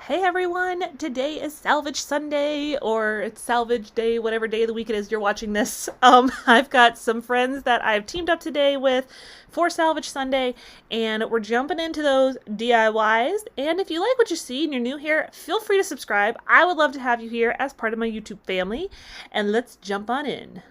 Hey everyone, today is Salvage Sunday, or it's Salvage Day, whatever day of the week it is you're watching this. I've got some friends that I've teamed up today with for Salvage Sunday, and we're jumping into those DIYs. And if you like what you see and you're new here, feel free to subscribe. I would love to have you here as part of my YouTube family, and let's jump on in.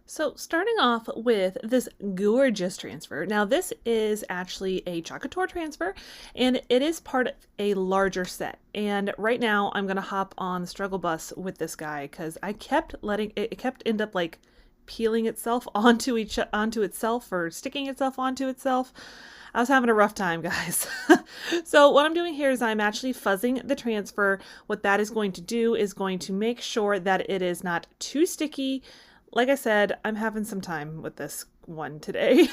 So starting off with this gorgeous transfer. Now this is actually a Chocator transfer, and it is part of a larger set. And right now I'm gonna hop on the struggle bus with this guy because I kept letting it kept end up like peeling itself onto itself or sticking itself onto itself. I was having a rough time, guys. So what I'm doing here is I'm actually fuzzing the transfer. What that is going to do is going to make sure that it is not too sticky. Like I said, I'm having some time with this one today.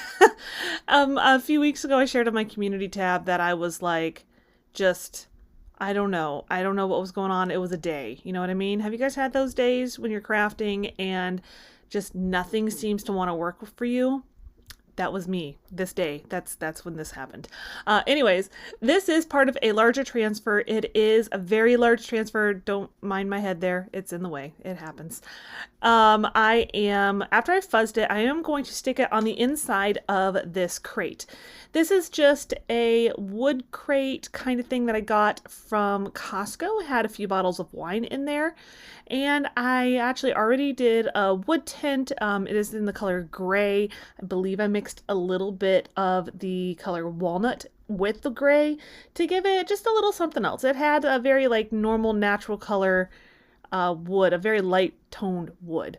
A few weeks ago, I shared on my community tab that I was like, I don't know what was going on. It was a day. You know what I mean? Have you guys had those days when you're crafting and just nothing seems to want to work for you? That was me this day. That's when this happened. Anyways, this is part of a larger transfer. It is a very large transfer. Don't mind my head there. It's in the way. It happens. After I fuzzed it, I am going to stick it on the inside of this crate. This is just a wood crate kind of thing that I got from Costco. It had a few bottles of wine in there. And I actually already did a wood tint. It is in the color gray. I believe I mixed a little bit of the color walnut with the gray to give it just a little something else. It had a very like normal natural color wood, a very light toned wood.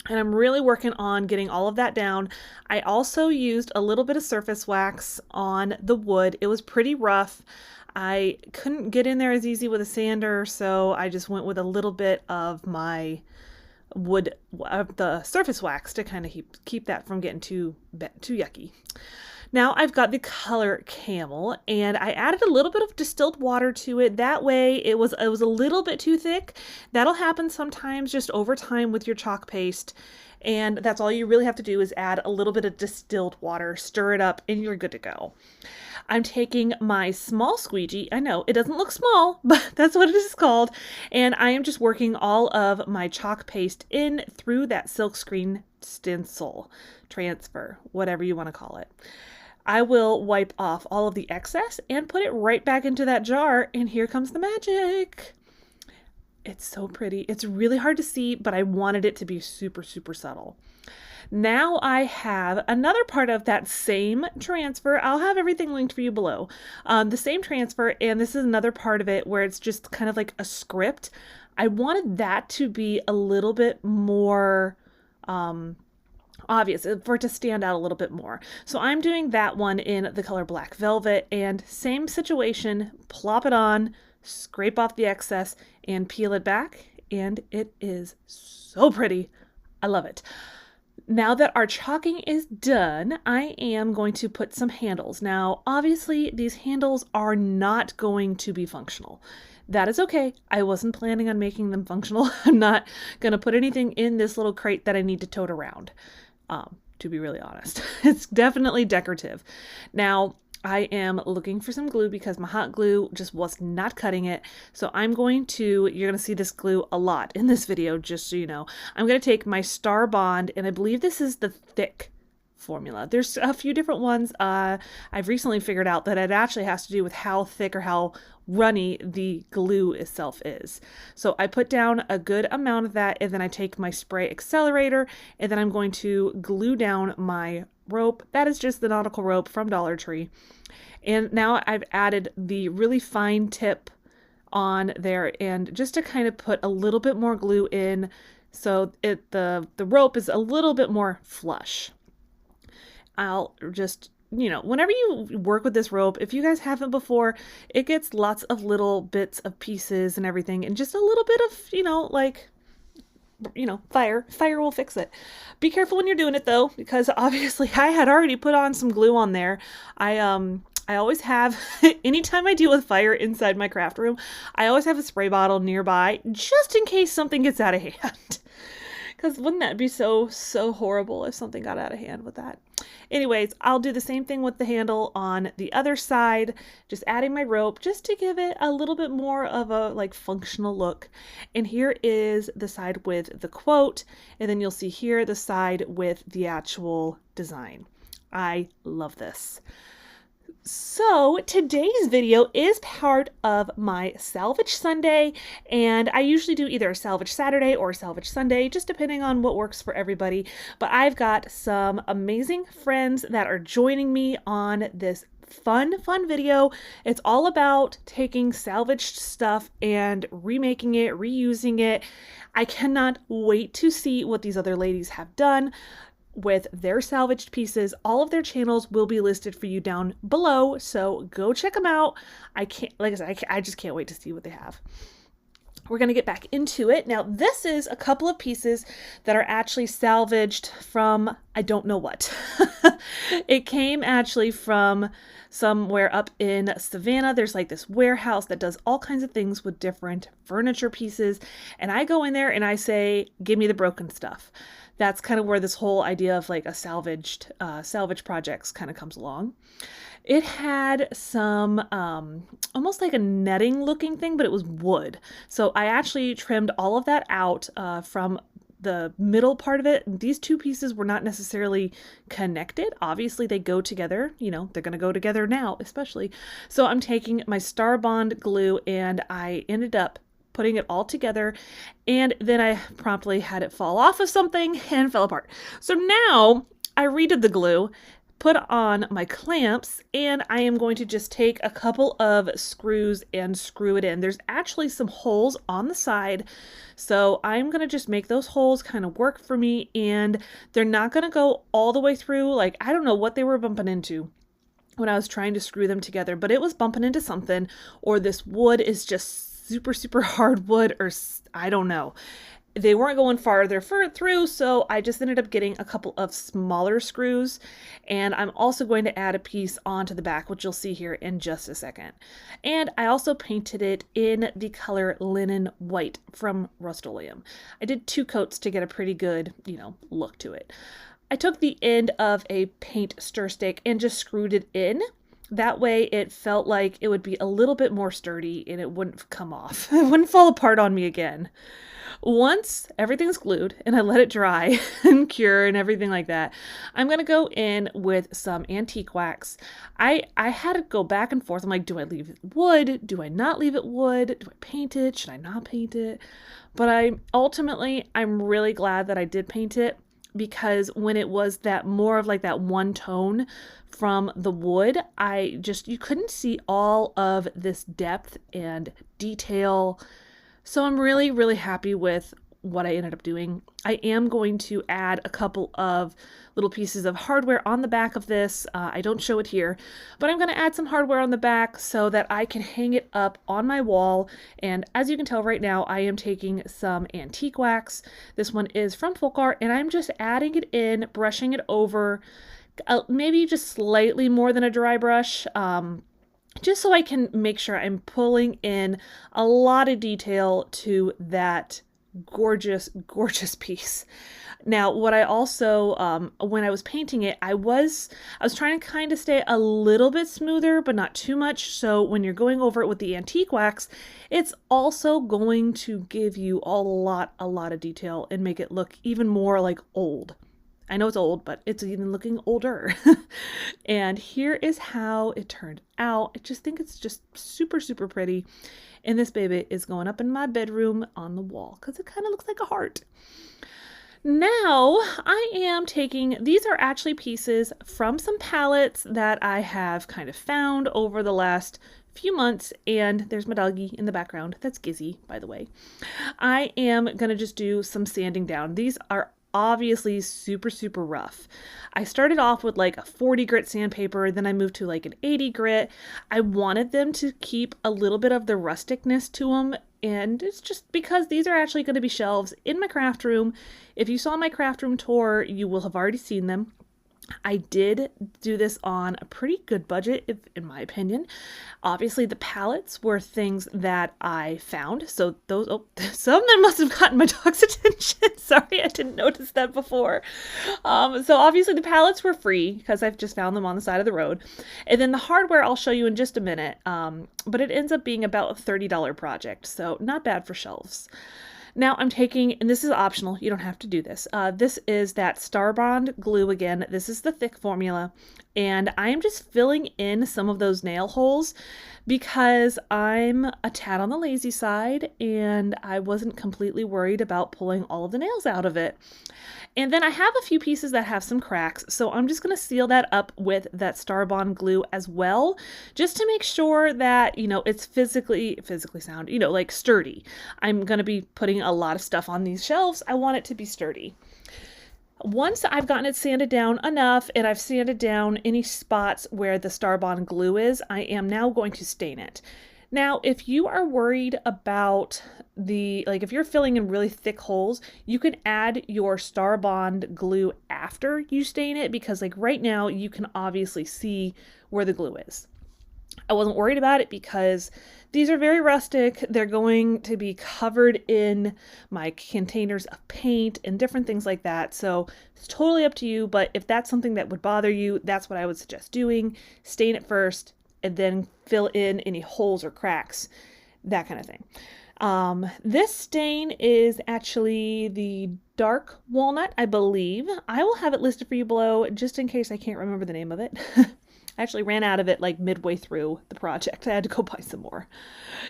And I'm really working on getting all of that down. I also used a little bit of surface wax on the wood. It was pretty rough. I couldn't get in there as easy with a sander, so I just went with a little bit of my wood, of the surface wax to kind of keep that from getting too yucky. Now I've got the color Camel, and I added a little bit of distilled water to it. That way it was a little bit too thick. That'll happen sometimes just over time with your chalk paste. And that's all you really have to do is add a little bit of distilled water, stir it up, and you're good to go. I'm taking my small squeegee. I know it doesn't look small, but that's what it is called. And I am just working all of my chalk paste in through that silkscreen stencil transfer, whatever you want to call it. I will wipe off all of the excess and put it right back into that jar. And here comes the magic. It's so pretty. It's really hard to see, but I wanted it to be super, super subtle. Now I have another part of that same transfer. I'll have everything linked for you below. The same transfer, and this is another part of it where it's just kind of like a script. I wanted that to be a little bit more obvious, for it to stand out a little bit more. So I'm doing that one in the color Black Velvet, and same situation, plop it on, scrape off the excess, and peel it back, and it is so pretty. I love it. Now that our chalking is done, I am going to put some handles. Now, obviously, these handles are not going to be functional. That is okay. I wasn't planning on making them functional. I'm not going to put anything in this little crate that I need to tote around, to be really honest. It's definitely decorative. Now, I am looking for some glue because my hot glue just was not cutting it. So you're going to see this glue a lot in this video, just so you know. I'm going to take my Star Bond, and I believe this is the thick formula. There's a few different ones. I've recently figured out that it actually has to do with how thick or how runny the glue itself is. So I put down a good amount of that, and then I take my spray accelerator, and then I'm going to glue down my rope. That is just the nautical rope from Dollar Tree. And now I've added the really fine tip on there, and just to kind of put a little bit more glue in so the rope is a little bit more flush. I'll just, whenever you work with this rope, if you guys haven't before, it gets lots of little bits of pieces and everything, and just a little bit of, fire will fix it. Be careful when you're doing it though, because obviously I had already put on some glue on there. I always have, anytime I deal with fire inside my craft room, I always have a spray bottle nearby just in case something gets out of hand. Because wouldn't that be so horrible if something got out of hand with that? Anyways, I'll do the same thing with the handle on the other side, just adding my rope just to give it a little bit more of a like functional look. And here is the side with the quote, and then you'll see here the side with the actual design. I love this. So today's video is part of my Salvage Sunday, and I usually do either a Salvage Saturday or a Salvage Sunday, just depending on what works for everybody. But I've got some amazing friends that are joining me on this fun video. It's all about taking salvaged stuff and remaking it, reusing it. I cannot wait to see what these other ladies have done with their salvaged pieces. All of their channels will be listed for you down below, so go check them out. Like I said, I just can't wait to see what they have. We're going to get back into it. Now, this is a couple of pieces that are actually salvaged from, I don't know what. It came actually from somewhere up in Savannah. There's like this warehouse that does all kinds of things with different furniture pieces. And I go in there and I say, give me the broken stuff. That's kind of where this whole idea of like a salvage projects kind of comes along. It had some almost like a netting looking thing, but it was wood. So I actually trimmed all of that out from the middle part of it. These two pieces were not necessarily connected. Obviously they go together, you know, they're going to go together now, especially. So I'm taking my Star Bond glue and I ended up putting it all together, and then I promptly had it fall off of something and fell apart. So now I redid the glue, put on my clamps, and I am going to just take a couple of screws and screw it in. There's actually some holes on the side, so I'm going to just make those holes kind of work for me, and they're not going to go all the way through. Like, I don't know what they were bumping into when I was trying to screw them together, but it was bumping into something, or this wood is just super hard wood, or I don't know. They weren't going farther through, so I just ended up getting a couple of smaller screws, and I'm also going to add a piece onto the back, which you'll see here in just a second. And I also painted it in the color Linen White from Rust-oleum. I did 2 coats to get a pretty good, you know, look to it. I took the end of a paint stir stick and just screwed it in. That way it felt like it would be a little bit more sturdy and it wouldn't come off. It wouldn't fall apart on me again. Once everything's glued and I let it dry and cure and everything like that, I'm going to go in with some antique wax. I had to go back and forth. I'm like, do I leave it wood? Do I not leave it wood? Do I paint it? Should I not paint it? But I'm really glad that I did paint it, because when it was that more of like that one tone from the wood, you couldn't see all of this depth and detail. So I'm really happy with what I ended up doing. I am going to add a couple of little pieces of hardware on the back of this. I don't show it here, but I'm going to add some hardware on the back so that I can hang it up on my wall. And as you can tell right now, I am taking some antique wax. This one is from Folk Art, and I'm just adding it in, brushing it over, maybe just slightly more than a dry brush, just so I can make sure I'm pulling in a lot of detail to that gorgeous piece. Now, what I also, when I was painting it, I was trying to kind of stay a little bit smoother, but not too much. So when you're going over it with the antique wax, it's also going to give you a lot of detail and make it look even more like old. I know it's old, but it's even looking older. And here is how it turned out. I just think it's just super pretty. And this baby is going up in my bedroom on the wall because it kind of looks like a heart. Now I am taking, these are actually pieces from some palettes that I have kind of found over the last few months, and there's my doggie in the background. That's Gizzy, by the way. I am going to just do some sanding down. These are obviously super rough. I started off with like a 40 grit sandpaper, then I moved to like an 80 grit. I wanted them to keep a little bit of the rusticness to them, and it's just because these are actually going to be shelves in my craft room. If you saw my craft room tour, you will have already seen them. I did do this on a pretty good budget, in my opinion. Obviously, the palettes were things that I found. So those, oh, some of them must have gotten my dog's attention. Sorry, I didn't notice that before. So obviously the palettes were free because I've just found them on the side of the road. And then the hardware I'll show you in just a minute. But it ends up being about a $30 project. So not bad for shelves. Now I'm taking, and this is optional, you don't have to do this. This is that Starbond glue again. This is the thick formula. And I am just filling in some of those nail holes because I'm a tad on the lazy side and I wasn't completely worried about pulling all of the nails out of it. And then I have a few pieces that have some cracks, so I'm just going to seal that up with that Starbond glue as well, just to make sure that, you know, it's physically sound, you know, like sturdy. I'm going to be putting a lot of stuff on these shelves. I want it to be sturdy. Once I've gotten it sanded down enough and I've sanded down any spots where the Starbond glue is, I am now going to stain it. Now, if you are worried about if you're filling in really thick holes, you can add your Starbond glue after you stain it, because like right now you can obviously see where the glue is. I wasn't worried about it because these are very rustic. They're going to be covered in my containers of paint and different things like that. So it's totally up to you. But if that's something that would bother you, that's what I would suggest doing. Stain it first and then fill in any holes or cracks, that kind of thing. This stain is actually the dark walnut, I believe. I will have it listed for you below just in case I can't remember the name of it. I actually ran out of it like midway through the project. I had to go buy some more.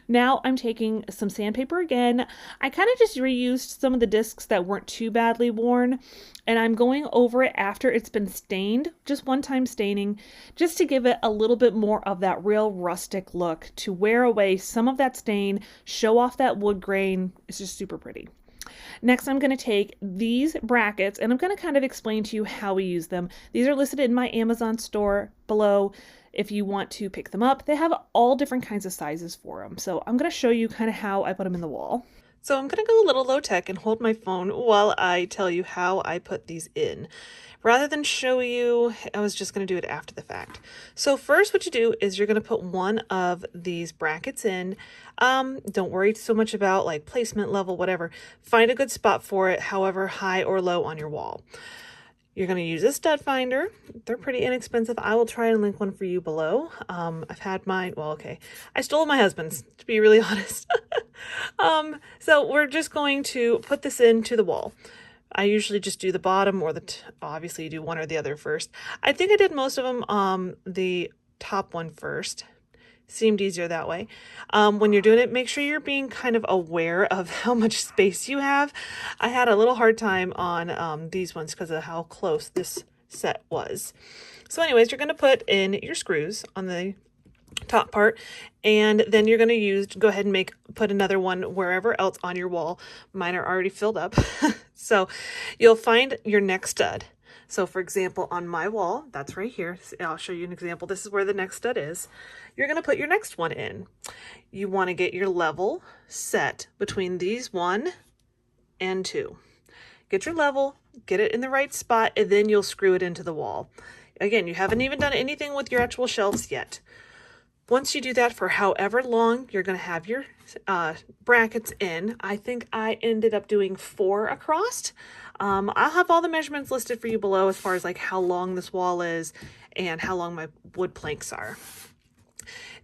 Now I'm taking some sandpaper again. I kind of just reused some of the discs that weren't too badly worn, and I'm going over it after it's been stained, just one time staining, just to give it a little bit more of that real rustic look, to wear away some of that stain, show off that wood grain. It's just super pretty. Next, I'm going to take these brackets and I'm going to kind of explain to you how we use them. These are listed in my Amazon store below if you want to pick them up. They have all different kinds of sizes for them. So I'm going to show you kind of how I put them in the wall. So I'm going to go a little low tech and hold my phone while I tell you how I put these in. Rather than show you, I was just going to do it after the fact. So first what you do is you're going to put one of these brackets in. Don't worry so much about like placement level, whatever. Find a good spot for it, however high or low on your wall. You're going to use a stud finder. They're pretty inexpensive. I will try and link one for you below. I've had mine, well, okay. I stole my husband's, to be really honest. So we're just going to put this into the wall. I usually just do the bottom or obviously you do one or the other first. I think I did most of them the top one first. Seemed easier that way. When you're doing it, make sure you're being kind of aware of how much space you have. I had a little hard time on these ones because of how close this set was. So anyways, you're going to put in your screws on the top part, and then you're going to go ahead and put another one wherever else on your wall. Mine are already filled up. So you'll find your next stud. So for example, on my wall, that's right here. I'll show you an example. This is where the next stud is. You're going to put your next one in. You want to get your level set between these 1 and 2. Get your level, get it in the right spot, and then you'll screw it into the wall. Again, you haven't even done anything with your actual shelves yet. Once you do that for however long you're going to have your brackets in, I think I ended up doing 4 across. I'll have all the measurements listed for you below as far as like how long this wall is and how long my wood planks are.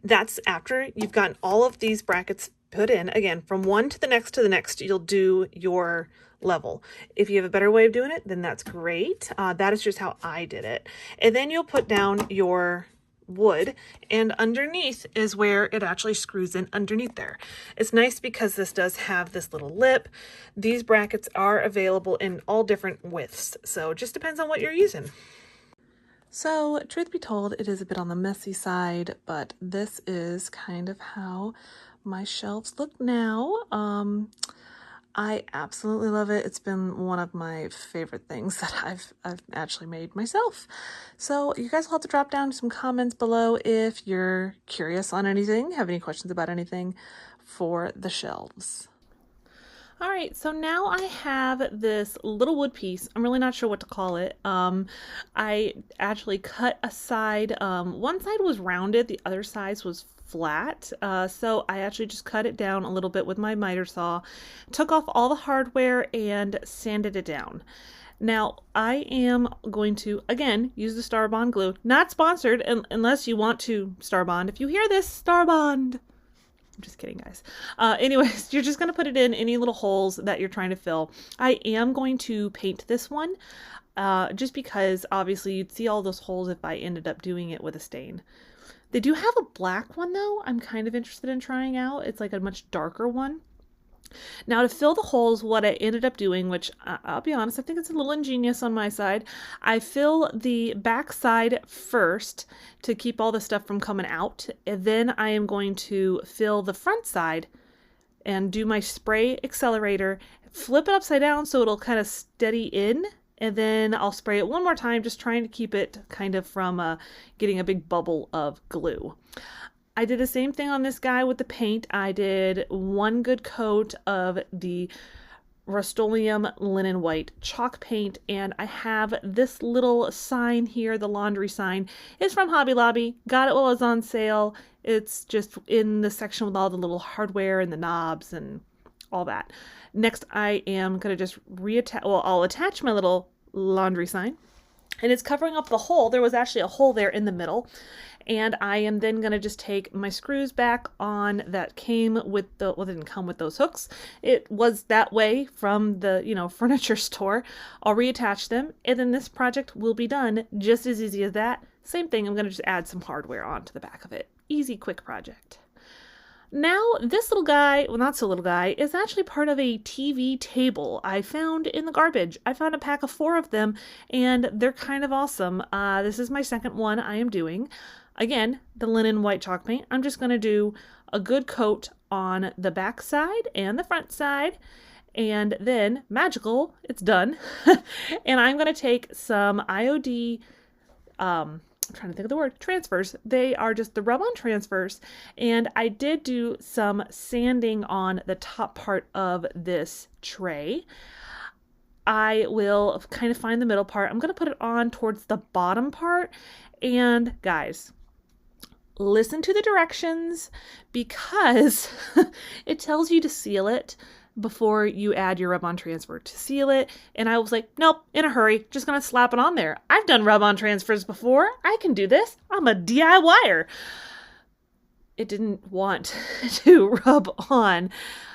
That's after you've gotten all of these brackets put in. Again, from one to the next, you'll do your level. If you have a better way of doing it, then that's great. That is just how I did it. And then you'll put down your wood, and underneath is where it actually screws in underneath there. It's nice because this does have this little lip. These brackets are available in all different widths, so it just depends on what you're using. So truth be told, it is a bit on the messy side, but this is kind of how my shelves look now. I absolutely love it. It's been one of my favorite things that I've actually made myself. So you guys will have to drop down some comments below if you're curious on anything, have any questions about anything for the shelves. All right, so now I have this little wood piece. I'm really not sure what to call it. I actually cut a side. One side was rounded, the other side was flat. So I actually just cut it down a little bit with my miter saw, took off all the hardware and sanded it down. Now, I am going to, again, use the Starbond glue. Not sponsored unless you want to, Starbond. If you hear this, Starbond. I'm just kidding, guys. Anyways, you're just going to put it in any little holes that you're trying to fill. I am going to paint this one just because obviously you'd see all those holes if I ended up doing it with a stain. They do have a black one though. I'm kind of interested in trying out. It's like a much darker one. Now to fill the holes, what I ended up doing, which I'll be honest, I think it's a little ingenious on my side. I fill the back side first to keep all the stuff from coming out. And then I am going to fill the front side and do my spray accelerator, flip it upside down so it'll kind of steady in. And then I'll spray it one more time, just trying to keep it kind of from getting a big bubble of glue. I did the same thing on this guy with the paint. I did one good coat of the Rust-oleum linen white chalk paint, and I have this little sign here, the laundry sign. It's from Hobby Lobby. Got it while it was on sale. It's just in the section with all the little hardware and the knobs and all that. Next, I am going to just I'll attach my little laundry sign, and it's covering up the hole. There was actually a hole there in the middle. And I am then going to just take my screws back on that came with the, well, it didn't come with those hooks. It was that way from the, furniture store. I'll reattach them, and then this project will be done just as easy as that. Same thing, I'm going to just add some hardware onto the back of it. Easy, quick project. Now, this little guy, well, not so little guy, is actually part of a TV table I found in the garbage. I found a pack of 4 of them, and they're kind of awesome. This is my second one I am doing. Again, the linen white chalk paint. I'm just going to do a good coat on the back side and the front side, and then magical, it's done. And I'm going to take some IOD, I'm trying to think of the word, transfers. They are just the rub-on transfers, and I did do some sanding on the top part of this tray. I will kind of find the middle part. I'm going to put it on towards the bottom part, and guys, listen to the directions because it tells you to seal it before you add your rub-on transfer, to seal it. And I was like, nope, in a hurry, just gonna slap it on there. I've done rub-on transfers before. I can do this. I'm a DIYer. It didn't want to rub on.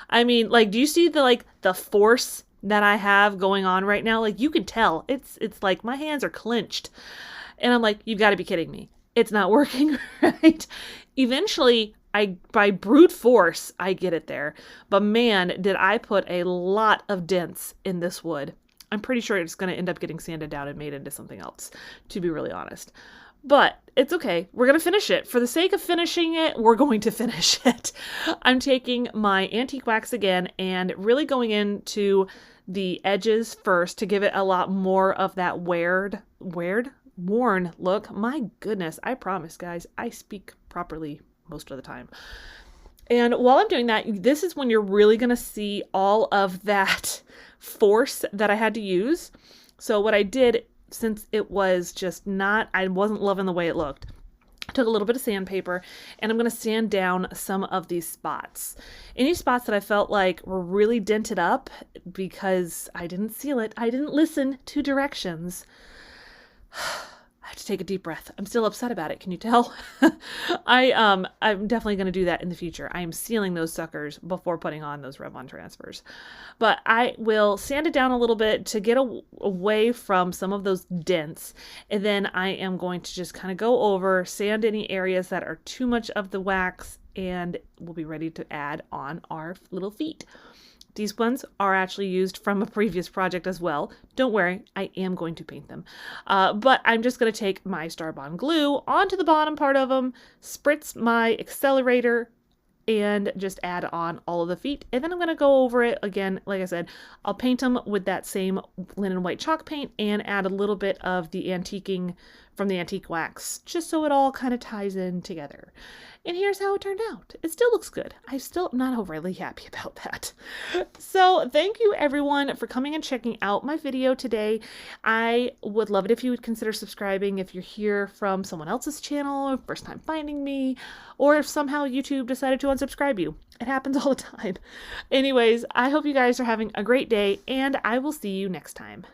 I mean, like, do you see the force that I have going on right now? Like, you can tell. It's like my hands are clenched. And I'm like, you've got to be kidding me. It's not working right. Eventually, by brute force, I get it there. But man, did I put a lot of dents in this wood. I'm pretty sure it's going to end up getting sanded down and made into something else, to be really honest. But it's okay. We're going to finish it. For the sake of finishing it, we're going to finish it. I'm taking my antique wax again and really going into the edges first to give it a lot more of that worn look. My goodness, I promise, guys, I speak properly most of the time. And while I'm doing that, this is when you're really going to see all of that force that I had to use. So what I did, since it was just I wasn't loving the way it looked, I took a little bit of sandpaper and I'm going to sand down some of these spots. Any spots that I felt like were really dented up because I didn't seal it, I didn't listen to directions. I have to take a deep breath. I'm still upset about it. Can you tell? I'm definitely going to do that in the future. I am sealing those suckers before putting on those rub-on transfers. But I will sand it down a little bit to get away from some of those dents. And then I am going to just kind of go over, sand any areas that are too much of the wax, and we'll be ready to add on our little feet. These ones are actually used from a previous project as well. Don't worry, I am going to paint them. But I'm just going to take my Starbond glue onto the bottom part of them, spritz my accelerator, and just add on all of the feet. And then I'm going to go over it again. Like I said, I'll paint them with that same linen white chalk paint and add a little bit of the antiquing from the antique wax, just so it all kind of ties in together. And here's how it turned out. It still looks good. I'm still not overly happy about that. So thank you everyone for coming and checking out my video today. I would love it if you would consider subscribing if you're here from someone else's channel, or first time finding me, or if somehow YouTube decided to unsubscribe you. It happens all the time. Anyways, I hope you guys are having a great day, and I will see you next time.